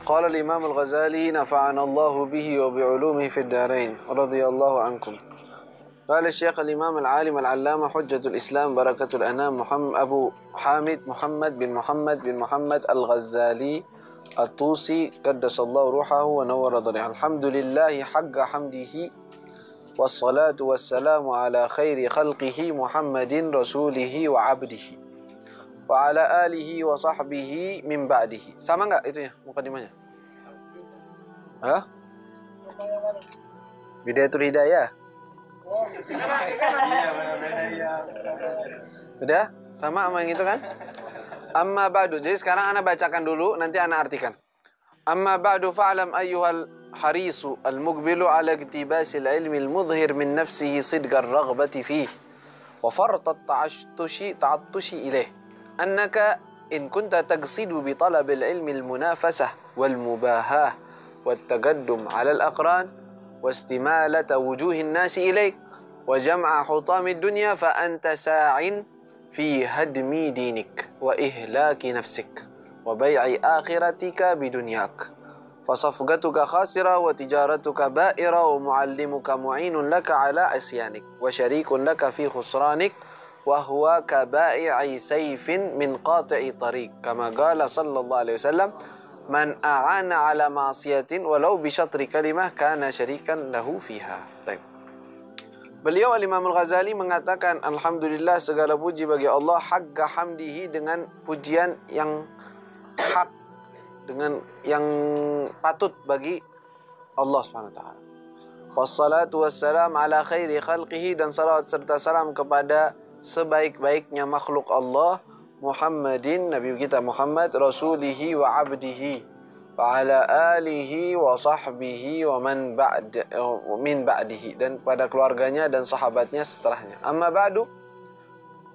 Qala al-Imam al-Ghazali nafa'ana Allahu bihi wa bi'ulumihi fid darain radhiyallahu ankum. Qala Syekh al-Imam al-Alim al-Allamah Hujjatul Islam Barakatul Anam Abu Hamid Muhammad bin Muhammad al-Ghazali At-Tusi qaddasallahu ruhahu wa nawwara dharih. Alhamdulillahi haqqa hamdihi wassalatu wassalamu ala khairi khalqihi Muhammadin rasulihi wa abdihi wa ala alihi wa sahbihi min ba'dihi. Sama enggak itunya mukadimahnya? Hah? Bidayatul Hidayah. Udah? Sama yang itu kan? Amma ba'du. Jadi sekarang ana bacakan dulu, nanti ana artikan. Amma ba'du fa'lam ayyuhal harisu al-muqbilu ala iktibasil ilmi al-mudhhir min nafsihi sidqa ar-raghbati fihi wa farta ta'attushi ilayh. أنك إن كنت تقصد بطلب العلم المنافسة والمباهاة والتقدم على الأقران واستمالة وجوه الناس إليك وجمع حطام الدنيا فأنت ساع في هدم دينك وإهلاك نفسك وبيع آخرتك بدنياك فصفقتك خاسرة وتجارتك بائرة ومعلمك معين لك على عصيانك وشريك لك في خسرانك وهو كبائع سيف من قاطع طريق كما قال صلى الله عليه وسلم من أعان على معصية ولو بشطر كلمة كان شريكا له فيها. طيب. Beliau Imam Al-Ghazali mengatakan alhamdulillah segala puji bagi Allah haqqa hamdihi dengan pujian yang hak, dengan yang patut bagi Allah Subhanahu wa taala. Wassalatu wassalam ala khairi khalqihi, dan salawat serta salam kepada sebaik-baiknya makhluk Allah Muhammadin, Nabi kita Muhammad, rasulihi wa abdihi wa ala alihi wa sahbihi wa min ba'dihi, dan pada keluarganya dan sahabatnya setelahnya. Amma ba'du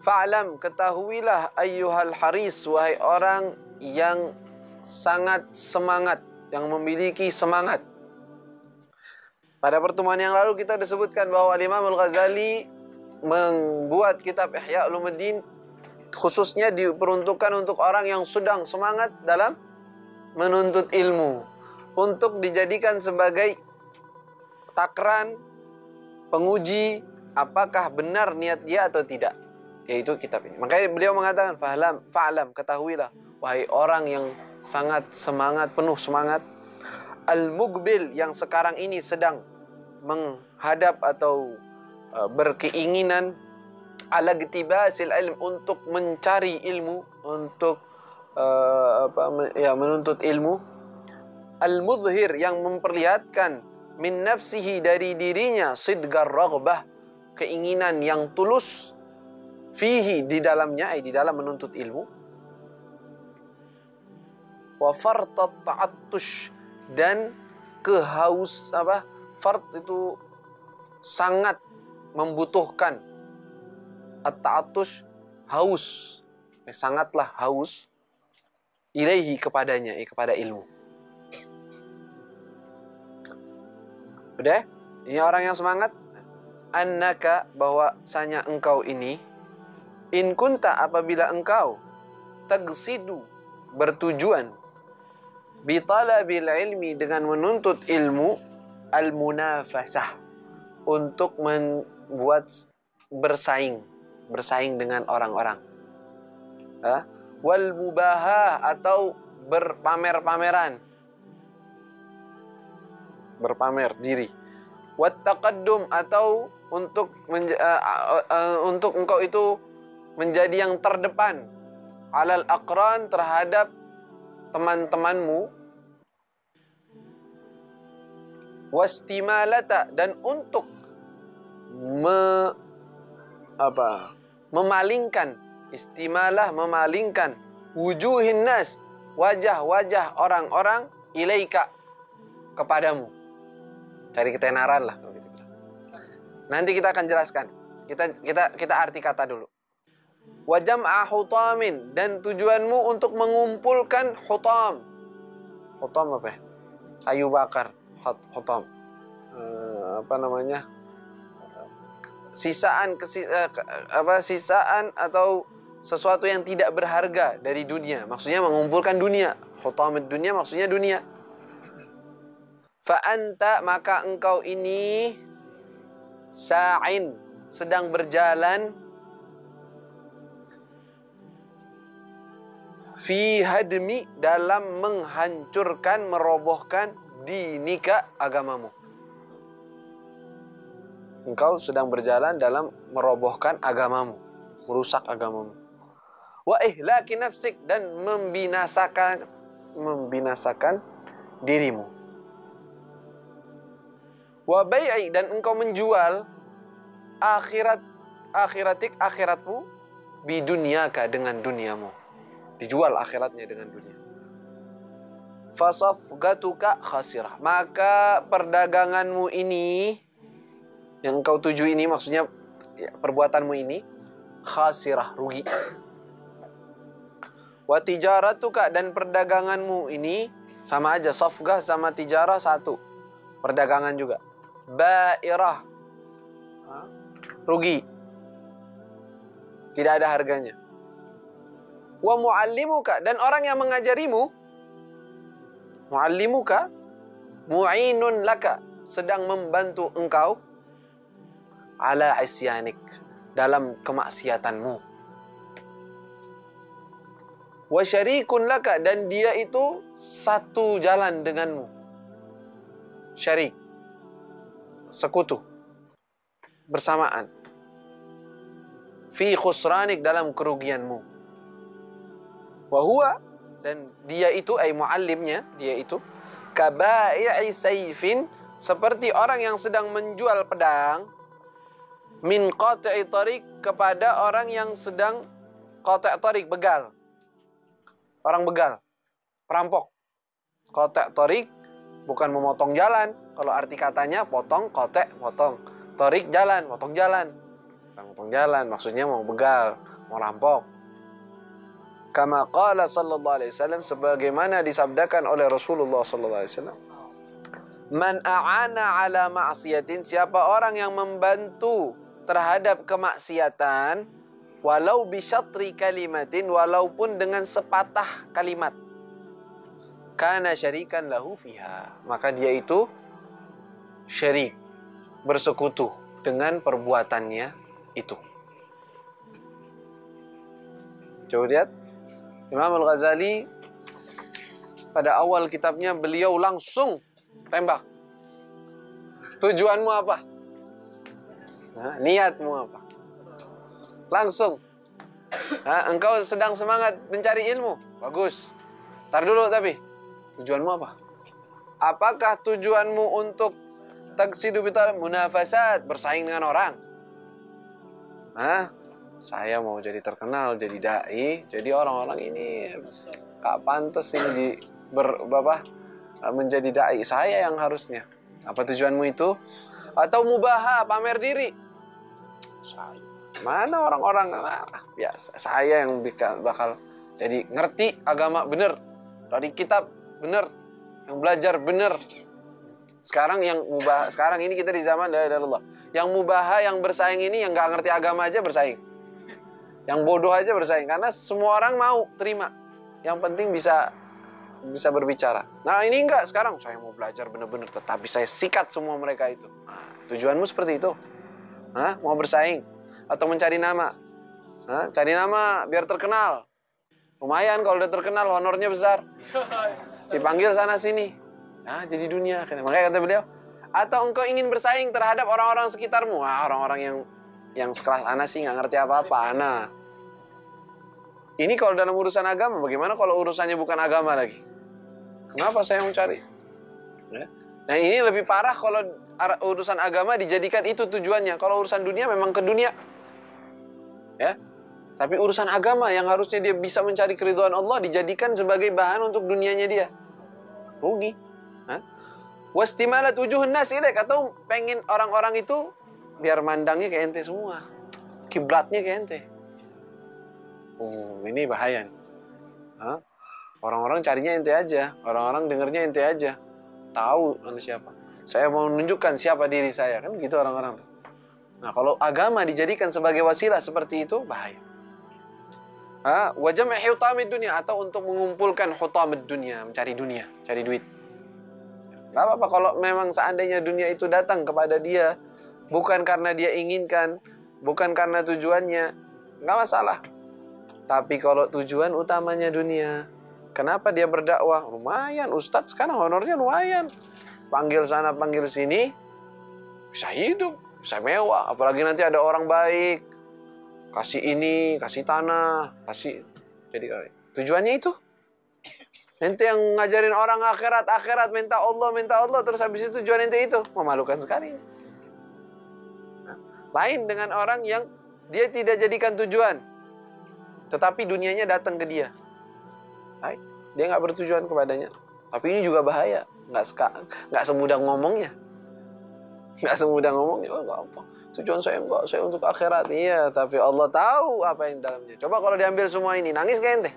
fa'lam, ketahuilah ayyuhal haris, wahai orang yang sangat semangat, yang memiliki semangat. Pada pertemuan yang lalu kita disebutkan bahwa Imam Al-Ghazali membuat kitab Ihya Ulumuddin khususnya diperuntukkan untuk orang yang sedang semangat dalam menuntut ilmu, untuk dijadikan sebagai takran, penguji apakah benar niat dia atau tidak, yaitu kitab ini. Makanya beliau mengatakan fa'lam, ketahuilah wahai orang yang sangat semangat, penuh semangat, al-muqbil, yang sekarang ini sedang menghadap atau berkeinginan ala iktibasil ilm, untuk mencari ilmu, untuk menuntut ilmu, al-mudhhir, yang memperlihatkan, min nafsihi, dari dirinya, sidgar raghbah, keinginan yang tulus, fihi, di dalamnya, di dalam menuntut ilmu, wa fartat ta'attush, dan fart itu sangat membutuhkan, at-ta'atush, haus, sangatlah haus, ilaihi, kepadanya, kepada ilmu. Udah? Ini orang yang semangat. Annaka, bahwasanya engkau ini, in kunta, apabila engkau, taqsidu, bertujuan, bitalabil ilmi, dengan menuntut ilmu, al-munafasah, untuk membuat bersaing dengan orang-orang, wal mubahah, atau berpamer-pameran, berpamer diri, wat taqaddum, atau untuk engkau itu menjadi yang terdepan, alal aqran, terhadap teman-temanmu, wastimalata, dan untuk memalingkan, istimalah, memalingkan, wujuhin nas, wajah-wajah orang-orang, ilaika, kepadamu, cari ketenaran lah. Nanti kita akan jelaskan. Kita arti kata dulu. Wajam'a hutamin, dan tujuanmu untuk mengumpulkan hutam. Hutam apa ya? Kayu bakar. Hutam. Sisaan atau sesuatu yang tidak berharga dari dunia. Maksudnya mengumpulkan dunia. Hutamid dunia maksudnya dunia. Fa anta, maka engkau ini sa'in, sedang berjalan fi hadmi, dalam menghancurkan, merobohkan dinika, agamamu. Engkau sedang berjalan dalam merobohkan agamamu, merusak agamamu. Wa ihlaki nafsik, dan membinasakan dirimu. Wa bai'i, dan engkau menjual akhiratmu bidunyaka, dengan duniamu. Dijual akhiratnya dengan dunia. Fasafgatuka khasirah, maka perdaganganmu ini, yang engkau tuju ini, maksudnya perbuatanmu ini, khasirah, rugi. Wa tijaratuka, dan perdaganganmu ini, sama aja, safgah sama tijarah satu, perdagangan juga. Bairah, rugi, tidak ada harganya. Wa muallimuka, dan orang yang mengajarimu, muallimuka mu'inun laka, sedang membantu engkau, ala isyanik, dalam kemaksiatanmu. Wa syarikun laka, dan dia itu satu jalan denganmu. Syarik, sekutu, bersamaan. Fi khusranik, dalam kerugianmu. Wa huwa, dan dia itu, ay muallimnya, dia itu, kabai'i sayfin, seperti orang yang sedang menjual pedang, min qati'i tariq, kepada orang yang sedang qati' tariq, begal. Orang begal, perampok. Qati' tariq bukan memotong jalan. Kalau arti katanya potong, qati', potong. Tariq jalan, potong jalan. Bukan potong jalan, maksudnya mau begal, mau rampok. Kama qala sallallahu alaihi wasallam, sebagaimana disabdakan oleh Rasulullah sallallahu alaihi wasallam. Man a'ana ala ma'siyatin, siapa orang yang membantu terhadap kemaksiatan, walau bisyatri kalimatin, walaupun dengan sepatah kalimat, kana syarikan lahu fiha, maka dia itu syarik, bersekutu dengan perbuatannya itu. Coba lihat, Imam Al-Ghazali pada awal kitabnya, beliau langsung tembak. Tujuanmu apa? Nah, niatmu apa? Langsung. Nah, engkau sedang semangat mencari ilmu. Bagus. Tar dulu tapi. Tujuanmu apa? Apakah tujuanmu untuk taksidu bital munafasat, bersaing dengan orang? Nah, saya mau jadi terkenal, jadi dai, jadi orang-orang ini gak pantas ini menjadi dai. Saya yang harusnya. Apa tujuanmu itu? Atau mubaha, pamer diri? Mana orang-orang, biasa. Saya yang bakal jadi ngerti agama bener, dari kitab bener, yang belajar bener. Sekarang yang mubaha, sekarang ini kita di zaman dari Allah. Yang mubaha, yang bersaing ini, yang gak ngerti agama aja bersaing. Yang bodoh aja bersaing, karena semua orang mau terima. Yang penting bisa berbicara. Nah ini enggak, sekarang saya mau belajar bener-bener, tetapi saya sikat semua mereka itu. Nah, tujuanmu seperti itu? Hah? Mau bersaing? Atau mencari nama? Hah? Cari nama biar terkenal. Lumayan kalau udah terkenal, honornya besar. Dipanggil sana sini. Nah, jadi dunia. Makanya kata beliau, atau engkau ingin bersaing terhadap orang-orang sekitarmu. Wah, orang-orang yang sekelas ana sih nggak ngerti apa-apa. Ana. Ini kalau dalam urusan agama, bagaimana kalau urusannya bukan agama lagi? Kenapa saya mencari? Ya. Nah ini lebih parah kalau urusan agama dijadikan itu tujuannya. Kalau urusan dunia memang ke dunia. Ya. Tapi urusan agama yang harusnya dia bisa mencari keridhaan Allah dijadikan sebagai bahan untuk dunianya dia. Rugi. Wastimalat wujuhun nas ilaik, atau pengen orang-orang itu biar mandangnya ke ente semua. Kiblatnya ke ente. Ini bahaya nih. Orang-orang carinya ente aja, orang-orang dengernya ente aja. Tahu anda siapa. Saya mau menunjukkan siapa diri saya, kan gitu orang-orang tuh. Nah, kalau agama dijadikan sebagai wasilah seperti itu, bahaya. Wa jam'i hutamid dunia, atau untuk mengumpulkan hutamid dunia, mencari dunia, cari duit. Nggak apa-apa kalau memang seandainya dunia itu datang kepada dia bukan karena dia inginkan, bukan karena tujuannya, nggak masalah. Tapi kalau tujuan utamanya dunia, kenapa dia berdakwah? Lumayan, Ustadz sekarang honornya lumayan. Panggil sana, panggil sini, bisa hidup, bisa mewah. Apalagi nanti ada orang baik, kasih ini, kasih tanah, kasih. Jadi tujuannya itu. Ente yang ngajarin orang akhirat, minta Allah, terus habis itu tujuan ente itu. Memalukan sekali. Lain dengan orang yang dia tidak jadikan tujuan, tetapi dunianya datang ke dia. Baik, dia nggak bertujuan kepadanya. Tapi ini juga bahaya. Nggak semudah ngomongnya. Nggak semudah ngomongnya. Oh, nggak apa. Tujuan saya enggak, saya untuk akhirat. Iya, tapi Allah tahu apa yang dalamnya. Coba kalau diambil semua ini, nangis gak ente?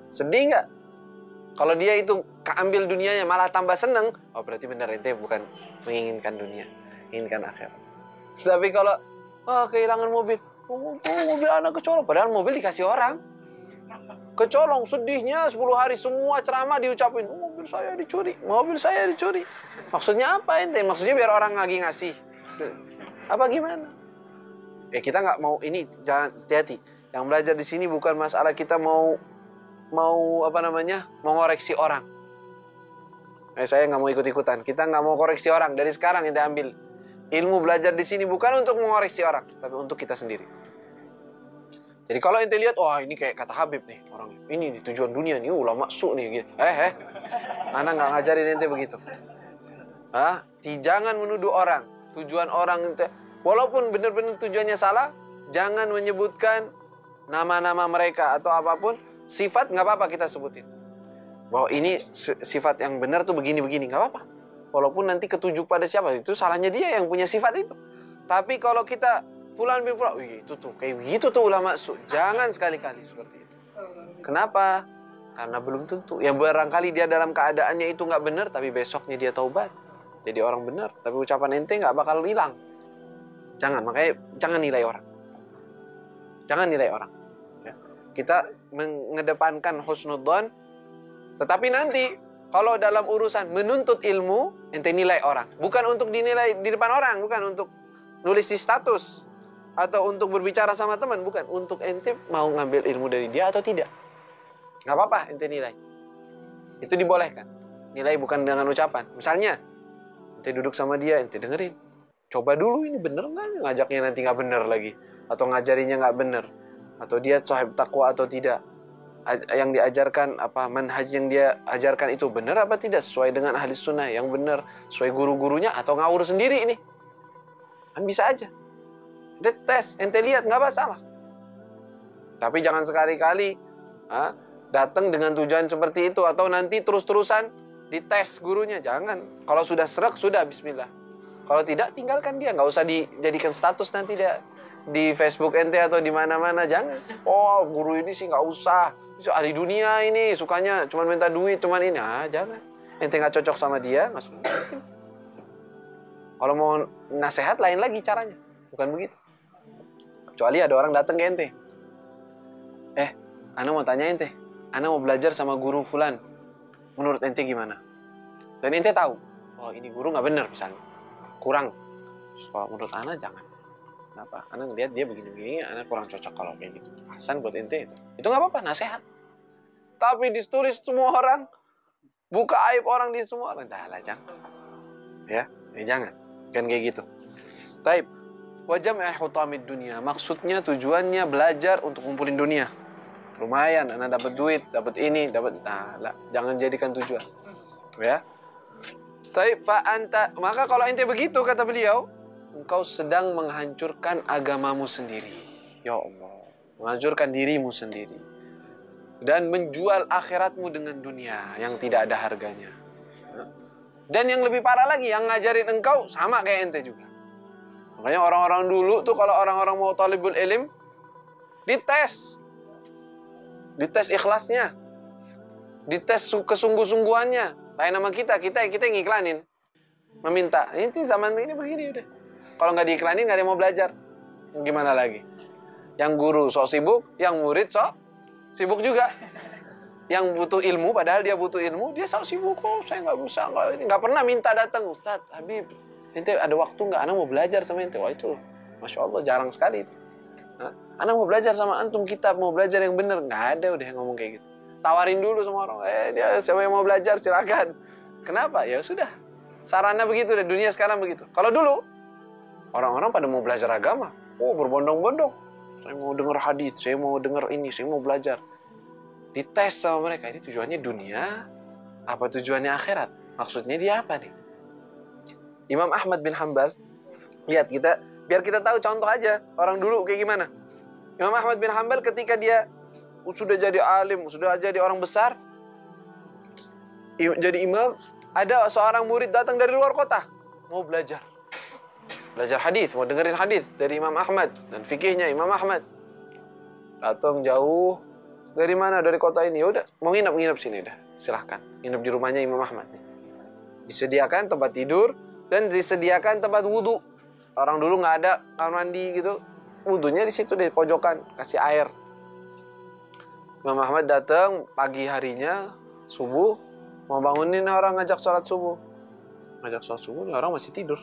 Sedih nggak? Kalau dia itu keambil dunianya malah tambah seneng, oh berarti benar ente bukan menginginkan dunia, menginginkan akhirat. Tapi kalau kehilangan mobil, mobil anak kecolong, padahal mobil dikasih orang. Kecolong, sedihnya 10 hari semua ceramah diucapin, mobil saya dicuri. Maksudnya apa ente? Maksudnya biar orang lagi ngasih. Apa gimana? Kita nggak mau ini, jangan hati-hati. Yang belajar di sini bukan masalah kita mau ngoreksi orang. Saya nggak mau ikut-ikutan. Kita nggak mau koreksi orang. Dari sekarang kita ambil ilmu belajar di sini bukan untuk mengoreksi orang, tapi untuk kita sendiri. Jadi kalau ente lihat, wah ini kayak kata Habib nih, orang ini nih tujuan dunia nih, ulama su nih, gitu. Anak nggak ngajarin ente begitu. Jangan menuduh orang. Tujuan orang ente, walaupun benar-benar tujuannya salah, jangan menyebutkan nama-nama mereka atau apapun. Sifat nggak apa-apa kita sebutin. Bahwa ini sifat yang benar tuh begini-begini, nggak apa-apa. Walaupun nanti ketujuh pada siapa, itu salahnya dia yang punya sifat itu. Tapi kalau kita fulan bin fulan, itu tuh kayak begitu tuh ulama su. Jangan sekali-kali seperti itu. Kenapa? Karena belum tentu. Yang barangkali dia dalam keadaannya itu nggak benar, tapi besoknya dia taubat. Jadi orang benar, tapi ucapan ente nggak bakal hilang. Jangan, makanya jangan nilai orang. Jangan nilai orang. Kita mengedepankan husnudzon, tetapi nanti kalau dalam urusan menuntut ilmu, ente nilai orang. Bukan untuk dinilai di depan orang, bukan untuk nulis di status atau untuk berbicara sama teman, bukan. Untuk ente mau ngambil ilmu dari dia atau tidak. Nggak apa-apa ente nilai. Itu dibolehkan. Nilai bukan dengan ucapan. Misalnya, ente duduk sama dia, ente dengerin. Coba dulu ini bener nggak? Ngajaknya nanti nggak bener lagi. Atau ngajarinya nggak bener. Atau dia sahib takwa atau tidak. Yang diajarkan, manhaj yang dia ajarkan itu benar apa tidak? Sesuai dengan ahli sunnah yang benar. Sesuai guru-gurunya atau ngawur sendiri ini. Kan bisa aja. Ente tes, ente lihat, nggak masalah. Tapi jangan sekali-kali datang dengan tujuan seperti itu. Atau nanti terus-terusan dites gurunya. Jangan. Kalau sudah serak, sudah bismillah. Kalau tidak, tinggalkan dia. Nggak usah dijadikan status nanti dia di Facebook ente atau di mana-mana. Jangan. Oh, guru ini sih nggak usah. Ahli dunia ini, sukanya cuma minta duit, cuman ini. Jangan. Ente nggak cocok sama dia, nggak suka. Kalau mau nasihat, lain lagi caranya. Bukan begitu. Kecuali ada orang datang ke ente. Ana mau tanya ente. Ana mau belajar sama guru fulan. Menurut ente gimana? Dan ente tahu, oh ini guru nggak benar misalnya. Kurang. Kalau menurut ana jangan. Kenapa? Ana ngeliat dia begini-begini, ana kurang cocok kalau kayak gitu. Hasan buat ente itu. Itu nggak apa-apa, nasihat. Tapi ditulis semua orang, buka aib orang di semua orang. Dah lah, jangan. Jangan. Kan kayak gitu. Taib. Wajam hutamid dunia. Maksudnya tujuannya belajar untuk kumpulin dunia. Lumayan, ana dapat duit, dapat ini, dapat. Nah, jangan jadikan tujuan. Ya. Taib fa anta. Maka kalau ente begitu kata beliau, engkau sedang menghancurkan agamamu sendiri. Ya Allah. Menghancurkan dirimu sendiri. Dan menjual akhiratmu dengan dunia yang tidak ada harganya. Dan yang lebih parah lagi, yang ngajarin engkau sama kayak ente juga. Makanya orang-orang dulu tuh kalau orang-orang mau talibul ilm, dites. Dites ikhlasnya. Dites kesungguh-sungguhannya. Lain nama kita ngiklanin. Meminta. Ini zaman ini begini udah. Kalau nggak diiklanin, nggak ada yang mau belajar. Gimana lagi? Yang guru sok sibuk, yang murid sok sibuk juga. yang butuh ilmu, padahal dia butuh ilmu, dia selalu sibuk, oh saya nggak bisa, nggak pernah minta datang, Ustaz, Habib, ente ada waktu nggak? Anak mau belajar sama ente. Wah itu, Masya Allah, jarang sekali itu. Anak mau belajar sama antum kitab, mau belajar yang bener. Nggak ada udah yang ngomong kayak gitu. Tawarin dulu sama orang, dia siapa yang mau belajar silakan. Kenapa? Ya sudah, sarana begitu deh, dunia sekarang begitu. Kalau dulu, orang-orang pada mau belajar agama, oh berbondong-bondong. Saya mau dengar hadis, saya mau dengar ini, saya mau belajar. Dites sama mereka, ini tujuannya dunia, apa tujuannya akhirat? Maksudnya dia apa nih? Imam Ahmad bin Hanbal, lihat kita, biar kita tahu contoh aja, orang dulu kayak gimana. Imam Ahmad bin Hanbal ketika dia sudah jadi alim, sudah jadi orang besar, jadi imam, ada seorang murid datang dari luar kota, mau belajar hadis, mau dengerin hadis dari Imam Ahmad dan fikihnya Imam Ahmad. Datang jauh, dari mana? Dari kota ini. Udah, mau nginep sini dah. Silahkan, nginep di rumahnya Imam Ahmad nih. Disediakan tempat tidur dan disediakan tempat wudhu. Orang dulu nggak ada kamar mandi gitu, wudhunya di situ deh, pojokan, kasih air. Imam Ahmad datang pagi harinya, subuh, mau bangunin orang, ngajak sholat subuh. Ngajak sholat subuh, ini orang masih tidur.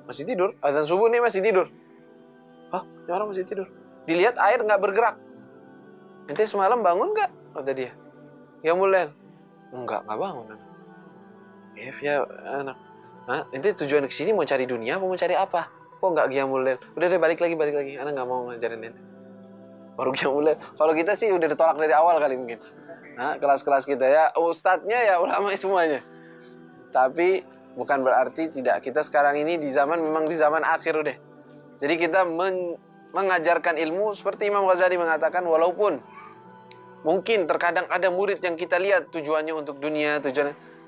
Masih tidur, azan subuh nih masih tidur. Hah? Ini orang masih tidur. Dilihat air nggak bergerak. Ente semalam bangun nggak? Kata dia. Ya mulai. Enggak bangun. Ya anak. Hah? Ente tujuan kesini mau cari dunia apa mau cari apa? Kok nggak Qiyamul Lail? Udah deh balik lagi. Anak nggak mau ngajarin ente. Baru Qiyamul Lail. Kalau kita sih udah ditolak dari awal kali mungkin. Nah, kelas-kelas kita ya, ustadznya ya ulama semuanya. Tapi bukan berarti tidak. Kita sekarang ini di zaman, memang di zaman akhir udah. Jadi kita mengajarkan ilmu seperti Imam Ghazali mengatakan, walaupun mungkin terkadang ada murid yang kita lihat tujuannya untuk dunia,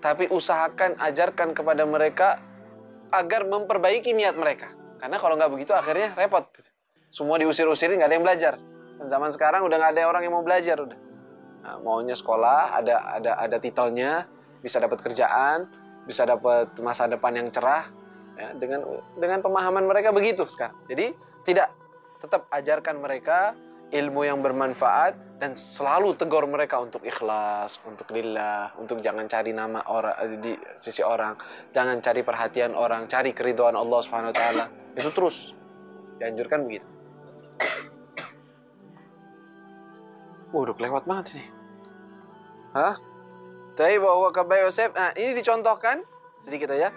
tapi usahakan ajarkan kepada mereka agar memperbaiki niat mereka. Karena kalau nggak begitu akhirnya repot. Semua diusir-usirin, nggak ada yang belajar. Zaman sekarang udah nggak ada orang yang mau belajar udah. Nah, maunya sekolah, ada titelnya, bisa dapat kerjaan, bisa dapat masa depan yang cerah, ya, dengan pemahaman mereka begitu sekarang. Jadi tetap ajarkan mereka ilmu yang bermanfaat dan selalu tegur mereka untuk ikhlas, untuk lillah, untuk jangan cari nama orang di sisi orang, jangan cari perhatian orang, cari keridhaan Allah Subhanahu wa taala. Itu terus dianjurkan begitu. Udah kelewat banget ini. Hah? Tapi bahwa Kabai Yosef, nah ini dicontohkan sedikit aja.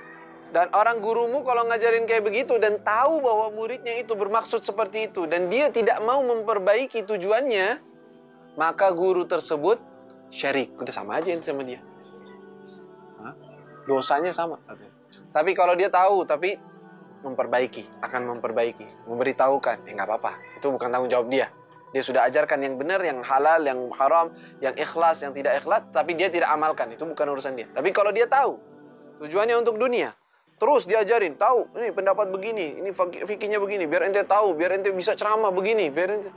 Dan orang gurumu kalau ngajarin kayak begitu dan tahu bahwa muridnya itu bermaksud seperti itu dan dia tidak mau memperbaiki tujuannya, maka guru tersebut syirik. Udah sama aja ini sama dia. Hah? Dosanya sama. Tapi kalau dia tahu, tapi akan memperbaiki, memberitahukan, nggak apa-apa. Itu bukan tanggung jawab dia. Dia sudah ajarkan yang benar, yang halal, yang haram, yang ikhlas, yang tidak ikhlas, tapi dia tidak amalkan. Itu bukan urusan dia. Tapi kalau dia tahu tujuannya untuk dunia, terus diajarin, tahu, ini pendapat begini, ini fikihnya begini, biar ente tahu, biar ente bisa ceramah begini, biar ente...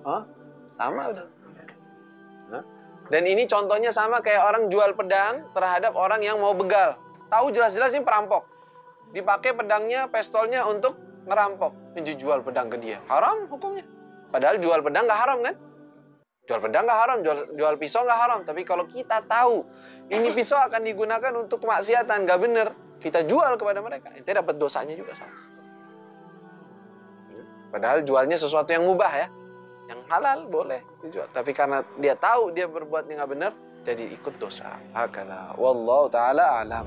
Hah? Sama udah. Hah? Dan ini contohnya sama kayak orang jual pedang terhadap orang yang mau begal. Tahu jelas-jelas ini perampok. Dipakai pedangnya, pistolnya untuk ngerampok. Menjual pedang ke dia. Haram hukumnya. Padahal jual pedang nggak haram kan? Jual pedang nggak haram, jual pisau nggak haram. Tapi kalau kita tahu ini pisau akan digunakan untuk kemaksiatan, nggak bener, kita jual kepada mereka, ente dapat dosanya juga sama. Padahal jualnya sesuatu yang mubah ya, yang halal boleh dijual. Tapi karena dia tahu dia berbuatnya nggak benar, jadi ikut dosa. Hakala, wallahu taala alam.